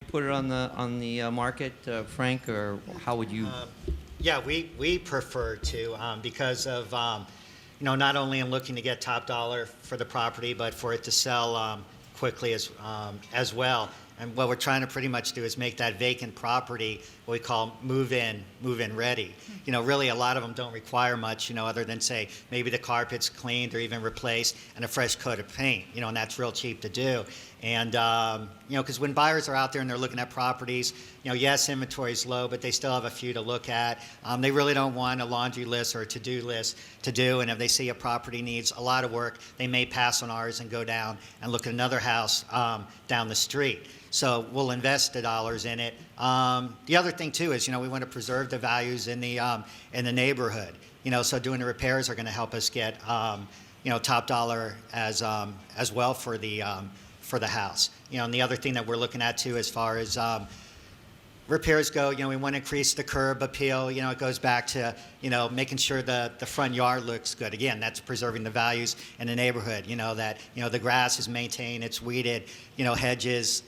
put it on the market, Frank, or how would you? Yeah, we prefer to because of not only in looking to get top dollar for the property, but for it to sell quickly as well. And what we're trying to pretty much do is make that vacant property what we call move-in ready. Really a lot of them don't require much, other than say maybe the carpet's cleaned or even replaced and a fresh coat of paint, and that's real cheap to do. And, because when buyers are out there and they're looking at properties, yes, inventory's low, but they still have a few to look at. They really don't want a laundry list or a to-do list to do, and if they see a property needs a lot of work, they may pass on ours and go down and look at another house down the street. So we'll invest the dollars in it. The other thing too is, we want to preserve the values in the neighborhood. So doing the repairs are going to help us get, top dollar as well for the house. And the other thing that we're looking at too, as far as repairs go, we want to increase the curb appeal. It goes back to, making sure the front yard looks good. Again, that's preserving the values in the neighborhood. That, the grass is maintained, it's weeded, hedges,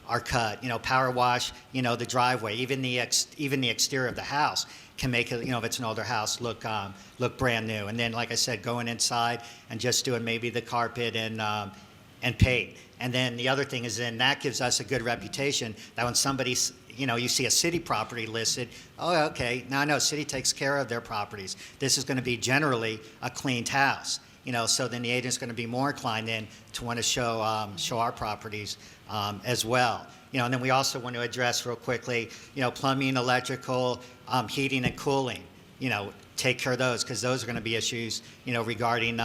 are cut, power wash, the driveway, even the exterior of the house can make it, if it's an older house, look brand new. And then, like I said, going inside and just doing maybe the carpet and paint. And then the other thing is, then that gives us a good reputation that when somebody, you see a city property listed, oh, okay, now I know city takes care of their properties. This is going to be generally a cleaned house. So then the agent's going to be more inclined then to want to show our properties as well. And then we also want to address real quickly, plumbing, electrical, heating and cooling. Take care of those, because those are going to be issues, regarding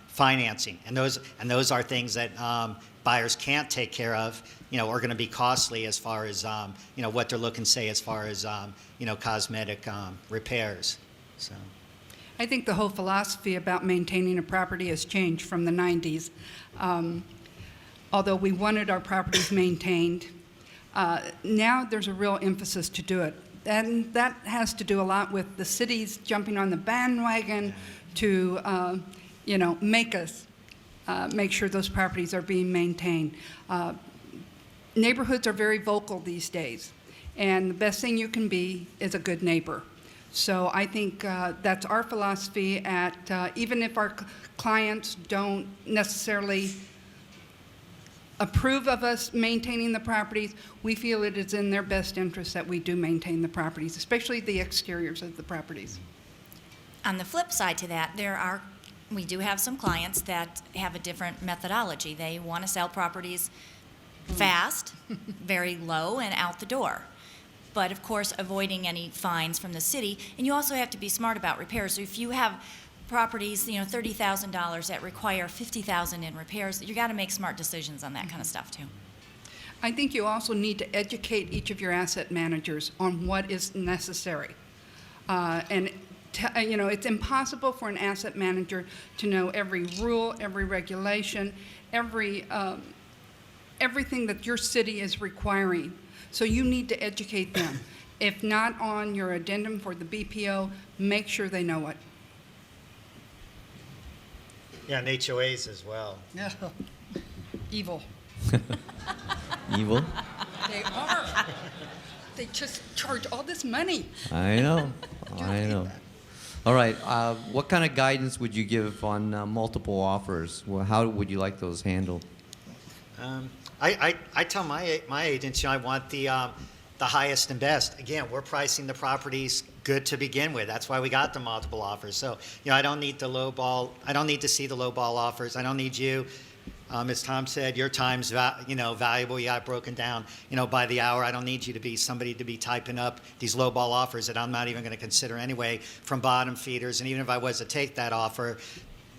financing, and those are things that buyers can't take care of, are going to be costly as far as what they're looking, say, as far as cosmetic repairs. So. I think the whole philosophy about maintaining a property has changed from the 90s. Although we wanted our properties maintained, now there's a real emphasis to do it. And that has to do a lot with the cities jumping on the bandwagon to, make sure those properties are being maintained. Neighborhoods are very vocal these days, and the best thing you can be is a good neighbor. So I think that's our philosophy at, even if our clients don't necessarily approve of us maintaining the properties, we feel it is in their best interest that we do maintain the properties, especially the exteriors of the properties. On the flip side to that, we do have some clients that have a different methodology. They want to sell properties fast, very low, and out the door. But of course, avoiding any fines from the city. And you also have to be smart about repairs. So if you have properties, $30,000 that require $50,000 in repairs, you got to make smart decisions on that kind of stuff too. I think you also need to educate each of your asset managers on what is necessary. It's impossible for an asset manager to know every rule, every regulation, everything that your city is requiring. So you need to educate them. If not on your addendum for the BPO, make sure they know it. Yeah, and HOAs as well. No. Evil. Evil? They are. They just charge all this money. I know. All right. What kind of guidance would you give on multiple offers? Well, how would you like those handled? I tell my agents, I want the highest and best. Again, we're pricing the properties good to begin with. That's why we got the multiple offers. So, I don't need the low ball. I don't need to see the low ball offers. I don't need you. As Tom said, your time's valuable. You got it broken down, by the hour. I don't need you to be somebody to be typing up these low ball offers that I'm not even going to consider anyway from bottom feeders. And even if I was to take that offer,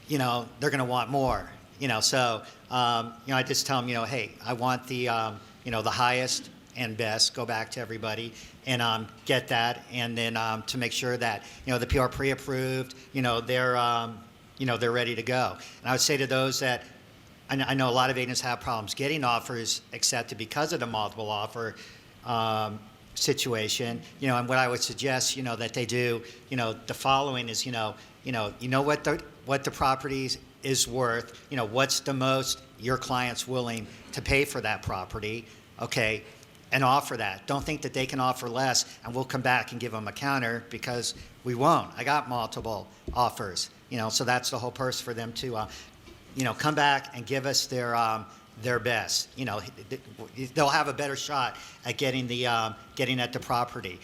they're going to want more. So I just tell them, hey, I want the the highest and best. Go back to everybody and get that, and then to make sure that the PR pre-approved. They're ready to go. And I would say to those that I know a lot of agents have problems getting offers accepted because of the multiple offer situation. And what I would suggest, that they do, the following is, what the property is worth. What's the most your client's willing to pay for that property. Okay. and offer that. Don't think that they can offer less and we'll come back and give them a counter, because we won't. I got multiple offers, so that's the whole purpose for them to, come back and give us their best. They'll have a better shot at getting at the property.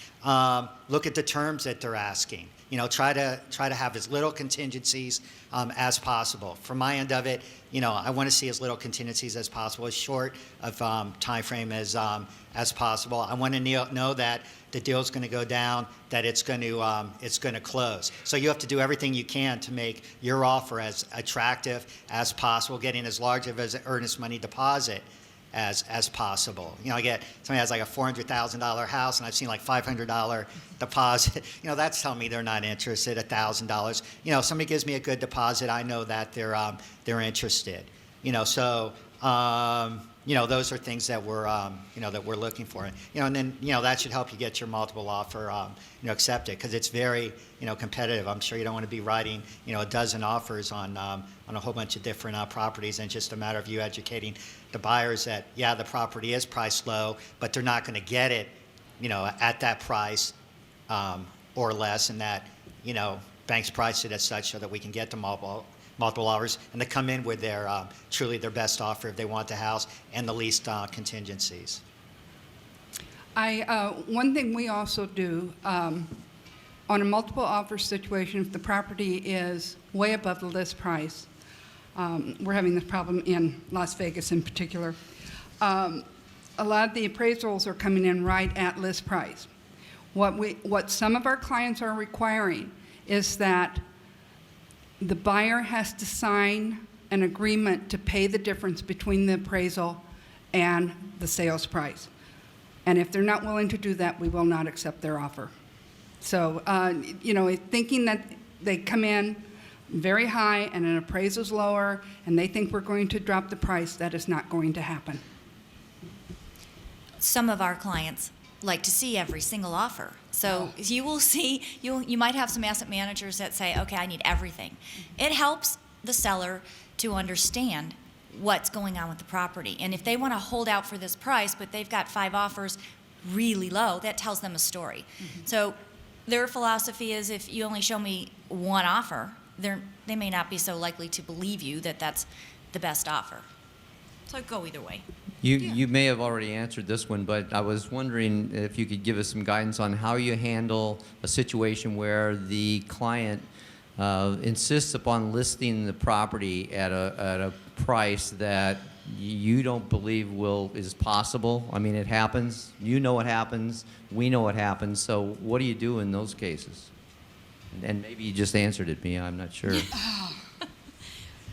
Look at the terms that they're asking. Try to have as little contingencies as possible. From my end of it, I want to see as little contingencies as possible, as short of time frame as possible. I want to know that the deal's going to go down, that it's going to close. So you have to do everything you can to make your offer as attractive as possible, getting as large of an earnest money deposit as possible. I get somebody has like a $400,000 house, and I've seen like $500 deposit. That's telling me they're not interested. $1,000. Somebody gives me a good deposit, I know that they're interested. So those are things that we're looking for. And then that should help you get your multiple offer accepted, because it's very competitive. I'm sure you don't want to be writing a dozen offers on a whole bunch of different properties, and it's just a matter of you educating the buyers that the property is priced low, but they're not going to get it at that price or less, and that banks price it as such so that we can get to multiple offers, and they come in with their truly their best offer if they want the house and the least contingencies. One thing we also do on a multiple offer situation, if the property is way above the list price, we're having this problem in Las Vegas in particular. A lot of the appraisals are coming in right at list price. What some of our clients are requiring is that the buyer has to sign an agreement to pay the difference between the appraisal and the sales price. And if they're not willing to do that, we will not accept their offer. So, thinking that they come in very high and an appraisal's lower and they think we're going to drop the price, that is not going to happen. Some of our clients like to see every single offer. So you will see, you might have some asset managers that say, okay, I need everything. It helps the seller to understand what's going on with the property. And if they want to hold out for this price, but they've got 5 offers really low, that tells them a story. Mm-hmm. So their philosophy is, if you only show me 1 offer, they may not be so likely to believe you that that's the best offer. So go either way. You may have already answered this one, but I was wondering if you could give us some guidance on how you handle a situation where the client insists upon listing the property at a price that you don't believe is possible. I mean, it happens. You know it happens. We know it happens. So what do you do in those cases? And maybe you just answered it, Mia. I'm not sure.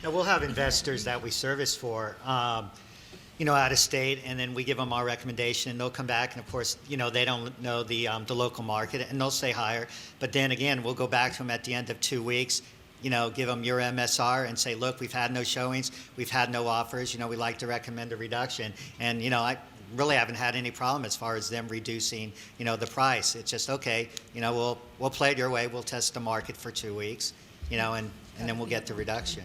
Now, we'll have investors that we service for, out of state, and then we give them our recommendation, and they'll come back, and of course, they don't know the local market, and they'll say higher. But then again, we'll go back to them at the end of 2 weeks, give them your MSR and say, look, we've had no showings, we've had no offers, we like to recommend a reduction. And, I really haven't had any problem as far as them reducing, the price. It's just, okay, we'll play it your way, we'll test the market for 2 weeks, and then we'll get the reduction.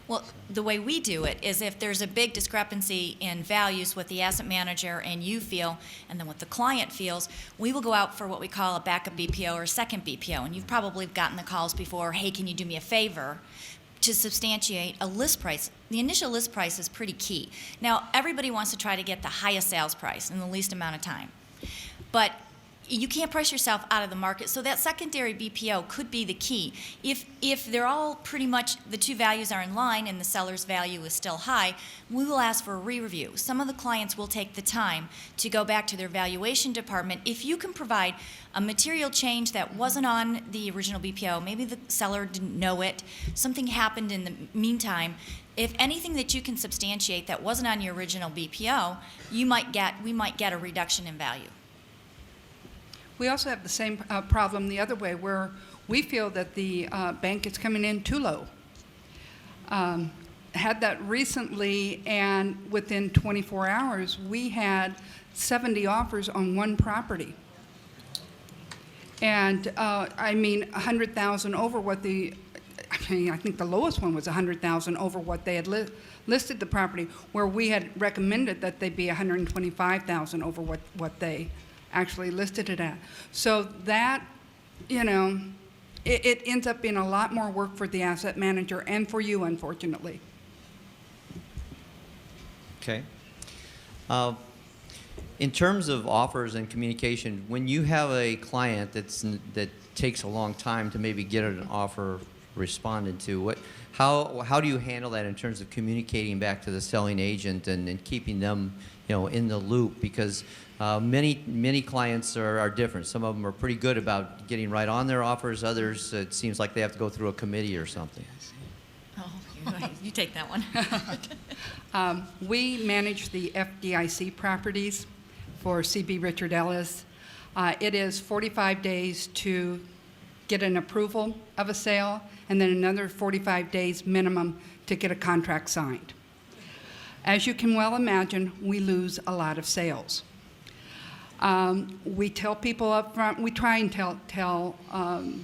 Well, the way we do it is, if there's a big discrepancy in values, what the asset manager and you feel, and then what the client feels, we will go out for what we call a backup BPO or a second BPO. And you've probably gotten the calls before, hey, can you do me a favor, to substantiate a list price. The initial list price is pretty key. Now, everybody wants to try to get the highest sales price in the least amount of time. But you can't price yourself out of the market, so that secondary BPO could be the key. If they're all pretty much, the 2 values are in line and the seller's value is still high, we will ask for a re-review. Some of the clients will take the time to go back to their valuation department. If you can provide a material change that wasn't on the original BPO, maybe the seller didn't know it, something happened in the meantime, if anything that you can substantiate that wasn't on your original BPO, we might get a reduction in value. We also have the same problem the other way, where we feel that the bank is coming in too low. Had that recently, and within 24 hours, we had 70 offers on 1 property. And 100,000 over what the I mean, I think the lowest one was 100,000 over what they had listed the property, where we had recommended that they be 125,000 over what they actually listed it at. So that, you know, it ends up being a lot more work for the asset manager and for you, unfortunately. Okay. In terms of offers and communication, when you have a client that takes a long time to maybe get an offer responded to, how do you handle that in terms of communicating back to the selling agent and keeping them, you know, in the loop? Because many clients are different. Some of them are pretty good about getting right on their offers. Others, it seems like they have to go through a committee or something. Oh, you take that one. We manage the FDIC properties for CB Richard Ellis. It is 45 days to get an approval of a sale, and then another 45 days minimum to get a contract signed. As you can well imagine, we lose a lot of sales. We tell people up front, we try and tell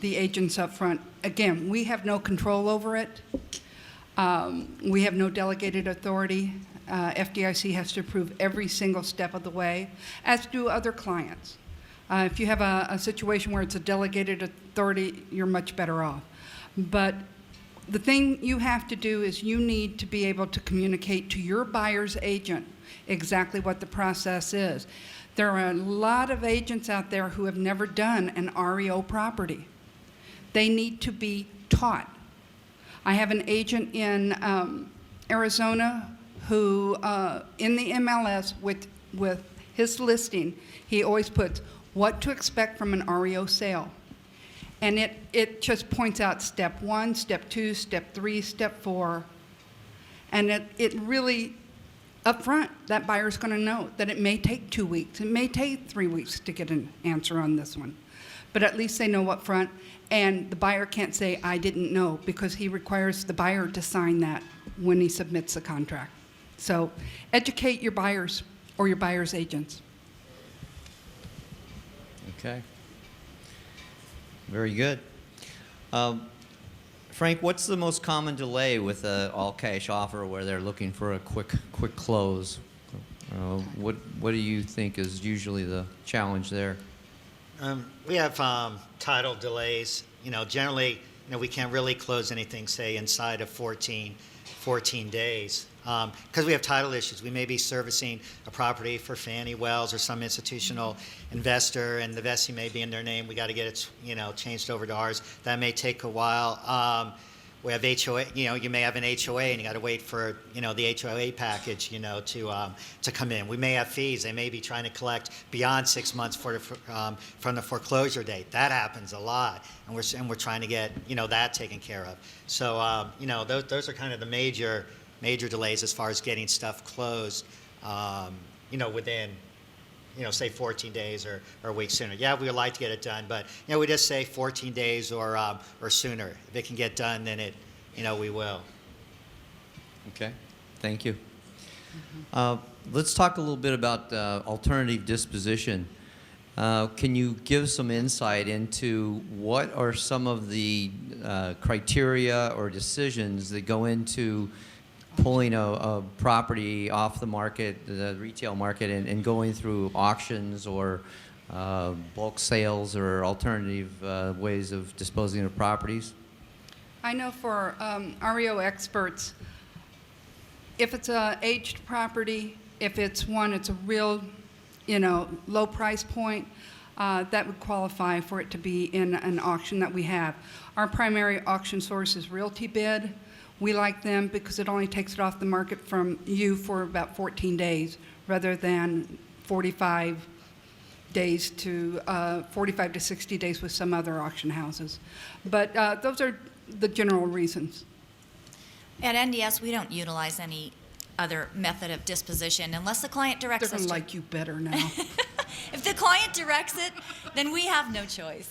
the agents up front, again, we have no control over it. We have no delegated authority. FDIC has to approve every single step of the way, as do other clients. If you have a situation where it's a delegated authority, you're much better off. But the thing you have to do is you need to be able to communicate to your buyer's agent exactly what the process is. There are a lot of agents out there who have never done an REO property. They need to be taught. I have an agent in Arizona who, in the MLS with his listing, he always puts what to expect from an REO sale. And it just points out step 1, step 2, step 3, step 4. And it really, up front, that buyer's going to know that it may take 2 weeks, it may take 3 weeks to get an answer on this one. But at least they know up front, and the buyer can't say, I didn't know, because he requires the buyer to sign that when he submits the contract. So educate your buyers or your buyer's agents. Okay. Very good. Frank, what's the most common delay with an all-cash offer where they're looking for a quick close? What do you think is usually the challenge there? We have title delays. You know, generally, you know, we can't really close anything, say, inside of 14 days. Because we have title issues. We may be servicing a property for Fannie Wells or some institutional investor, and the vesting may be in their name. We got to get it, you know, changed over to ours. That may take a while. We have HOA. You know, you may have an HOA, and you got to wait for, you know, the HOA package, you know, to come in. We may have fees. They may be trying to collect beyond 6 months from the foreclosure date. That happens a lot, and we're trying to get, you know, that taken care of. So you know, those are kind of the major delays as far as getting stuff closed, you know, within, you know, say 14 days or a week sooner. Yeah, we would like to get it done, but, you know, we just say 14 days or sooner. If it can get done, then it, you know, we will. Okay, thank you. Let's talk a little bit about alternative disposition. Can you give some insight into what are some of the criteria or decisions that go into pulling a property off the market, the retail market, and going through auctions or bulk sales or alternative ways of disposing of properties? I know for REO experts, if it's a aged property, if it's a real, you know, low price point, that would qualify for it to be in an auction that we have. Our primary auction source is Realty Bid. We like them because it only takes it off the market from you for about 14 days rather than 45 to 60 days with some other auction houses. But those are the general reasons. At NDS, we don't utilize any other method of disposition unless the client directs They're us going to. to like you better now. If the client directs it, then we have no choice.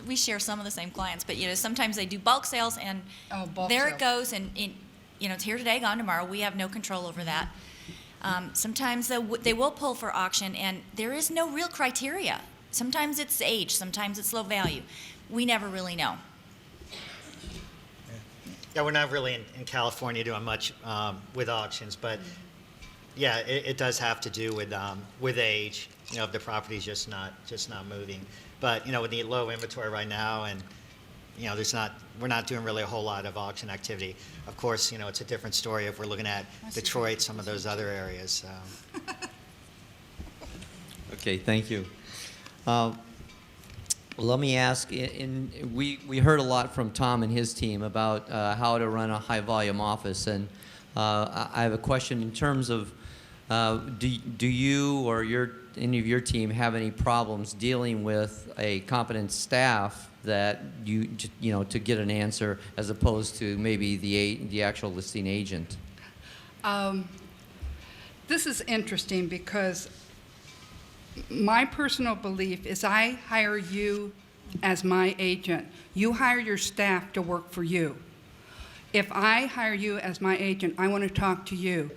We share some of the same clients, but you know, sometimes they do bulk sales, and Bulk there sale. it goes, and you know, it's here today, gone tomorrow. We have no control over that. Sometimes they will pull for auction, and there is no real criteria. Sometimes it's age, sometimes it's low value. We never really know. Yeah, we're not really in California doing much with auctions, but yeah, it does have to do with age. You know, if the property's just not moving. But you know, with the low inventory right now, and you know, we're not doing really a whole lot of auction activity. Of course, you know, it's a different story if we're looking at Detroit, some of those other areas. So. Okay, thank you. Let me ask, we heard a lot from Tom and his team about how to run a high-volume office, and I have a question in terms of do you or any of your team have any problems dealing with a competent staff that you know, to get an answer as opposed to maybe the actual listing agent? This is interesting because my personal belief is I hire you as my agent. You hire your staff to work for you. If I hire you as my agent, I want to talk to you.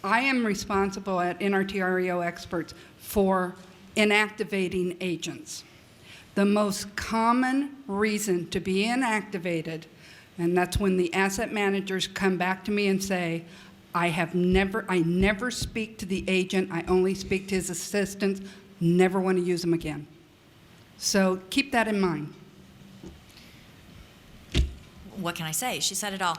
I am responsible at NRT REO Experts for inactivating agents. The most common reason to be inactivated, and that's when the asset managers come back to me and say, I never speak to the agent, I only speak to his assistants, never want to use them again. So keep that in mind. What can I say? She said it all.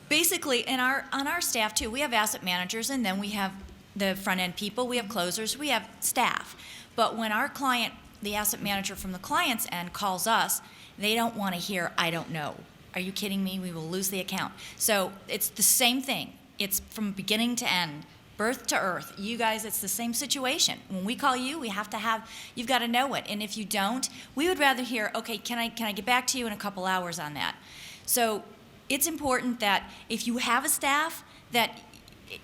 Basically, on our staff too, we have asset managers, and then we have the front end people, we have closers, we have staff. But when our client, the asset manager from the client's end, calls us, they don't want to hear, I don't know. Are you kidding me? We will lose the account. So it's the same thing. It's from beginning to end, birth to earth. You guys, it's the same situation. When we call you, you've got to know it. And if you don't, we would rather hear, okay, can I get back to you in a couple hours on that? So it's important that if you have a staff, that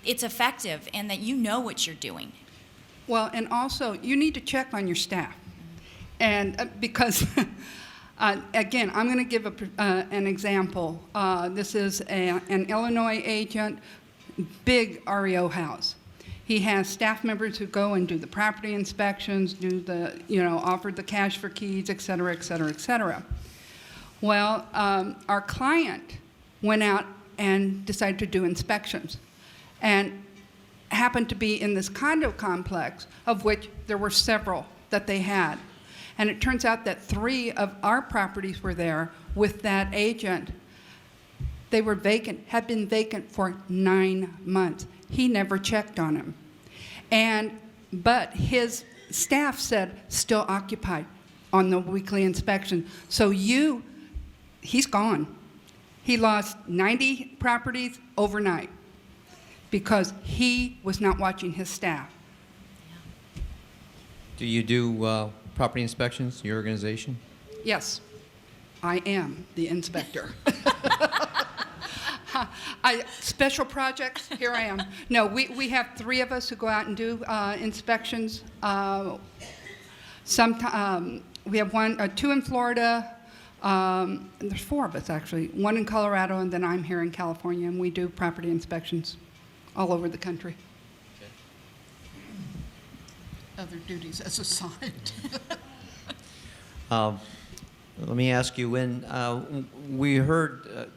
it's effective and that you know what you're doing. Well, and also, you need to check on your staff. And because, again, I'm going to give an example. This is an Illinois agent, big REO house. He has staff members who go and do the property inspections, offer the cash for keys, et cetera, et cetera, et cetera. Well, our client went out and decided to do inspections, and happened to be in this condo complex, of which there were several that they had. And it turns out that 3 of our properties were there with that agent. They were vacant, had been vacant for 9 months. He never checked on them. But his staff said, still occupied on the weekly inspection. So he's gone. He lost 90 properties overnight because he was not watching his staff. Do you do property inspections, your organization? Yes, I am the inspector. Special projects, here I am. No, we have 3 of us who go out and do inspections. We have 2 in Florida. There's 4 of us, actually. 1 in Colorado, and then I'm here in California, and we do property inspections all over the country. Other duties as assigned. Let me ask you, when we heard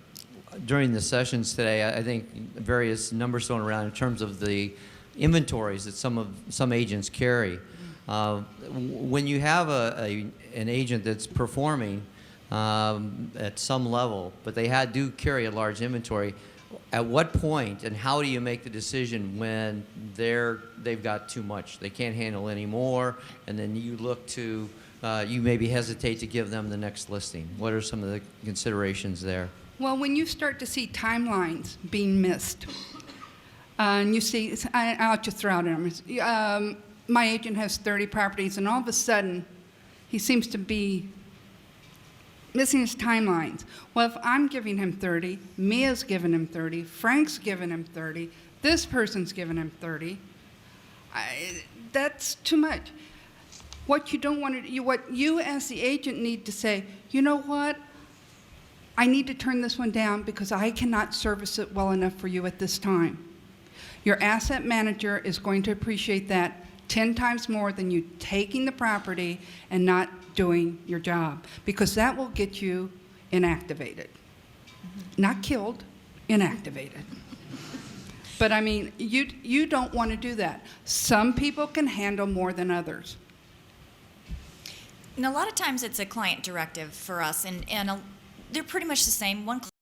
during the sessions today, I think various numbers thrown around in terms of the inventories that some agents carry. When you have an agent that's performing at some level, but they do carry a large inventory, at what point and how do you make the decision when they've got too much, they can't handle any more, and then you look to you maybe hesitate to give them the next listing? What are some of the considerations there? Well, when you start to see timelines being missed, and you see, I'll just throw out numbers. My agent has 30 properties, and all of a sudden, he seems to be missing his timelines. Well, if I'm giving him 30, Mia's giving him 30, Frank's giving him 30, this person's giving him 30, that's too much. What you don't want to, what you as the agent need to say, you know what? I need to turn this one down because I cannot service it well enough for you at this time. Your asset manager is going to appreciate that 10 times more than you taking the property and not doing your job, because that will get you inactivated. Not killed, inactivated. But I mean, you don't want to do that. Some people can handle more than others. And a lot of times it's a client directive for us, and they're pretty much the same. One